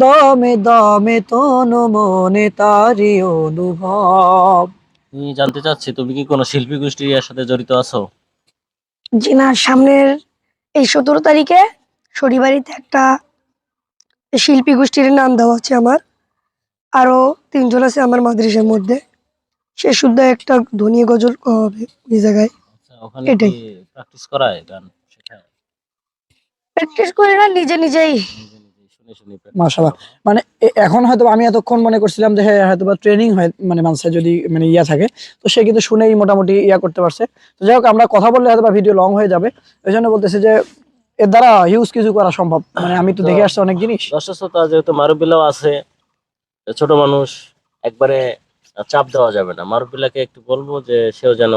দমে দমে তনু মনে তারি অনুভব। আমি জানতে চাচ্ছি তুমি কি কোনো শিল্পী গোষ্ঠীর সাথে জড়িত আছো? জি না, সামনের এই 17 তারিখে শনিবাড়িতে একটা শিল্পী গোষ্ঠীর নাম দেওয়া হচ্ছে আমার। আরো 3 জন আছে আমার মাদ্রাসার মধ্যে। সে শুদ্ধ একটা ধ্বনি গজল হবে ওই জায়গায়। আচ্ছা, ওখানে কি এটাই প্র্যাকটিস করায়, গান শেখায়? প্র্যাকটিস করি না, নিজে নিজেই। নিজে নিজে শুনে শুনে প্র্যাকটিস মাশাআল্লাহ। করো? মানে এখন হয়তো আমি এতক্ষণ মনে করছিলাম যে হ্যাঁ হয়তো বা ট্রেনিং হয়, মানে মানুষের যদি মানে ইয়া থাকে, তো সে কিন্তু শুনেই মোটামুটি ইয়া করতে পারছে। তো যাই হোক, আমরা কথা বললে হয়তো বা ভিডিও লং হয়ে যাবে, ওই জন্য বলতেছি যে এর দ্বারা হিউজ কিছু করা সম্ভব। মানে আমি তো তো দেখে আসছি অনেক জিনিস। দর্শক শ্রোতা, যেহেতু মারুবিল্লাও আছে, ছোট মানুষ, একবারে চাপ দেওয়া যাবে না। মারুবিল্লাকে একটু বলবো যে সেও যেন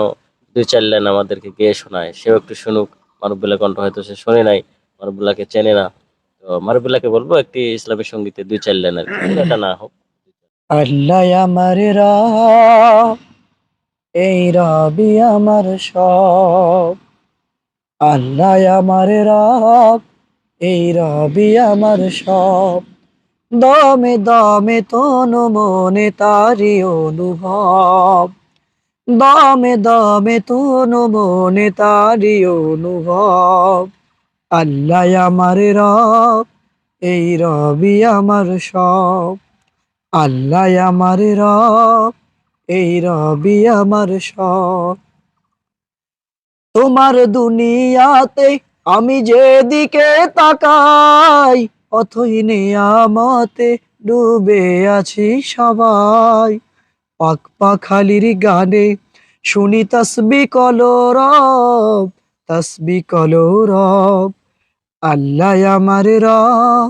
2-4 লাইন আমাদেরকে গেয়ে শোনায়, সেও একটু শুনুক। মারুবিল্লা কণ্ঠ হয়তো সে শোনে নাই, মারুবিল্লাকে চেনে না। তো মারুবিল্লাকে বলবো একটি ইসলামী সঙ্গীতে 2-4 লাইন, আর কি, পুরোটা না হোক। আল্লাহ আমার রব, এই রবি আমার সব। আল্লাহ আমার রব, এই রবি আমার সব। দমে দমে তনু মনে তারি অনুভব। দমে দমে তনু মনে তারি অনুভব। আল্লাহ আমার রব, এই রবি আমার সব। আল্লাহ আমার রব, এই রবি আমার সব। তোমার দুনিয়াতে আমি যেদিকে তাকাই, অথই নিয়ামতে ডুবে আছি সবাই। পাক পাখালির গানে শুনি তসবি কলরব, তসবি কলরব। আল্লাহ আমার রব,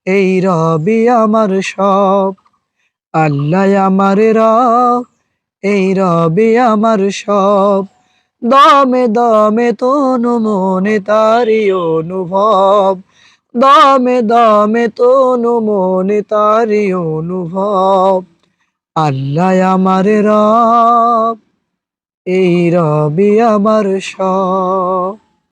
এই রবি আমার সব। আল্লাহ আমার রব, এই রবি আমার সব। দমে দমে তনু মনে তারি অনুভব। দমে দমে তনু মনে তারি অনুভব। আল্লাহ আমার রব, এই রবি আমার সব।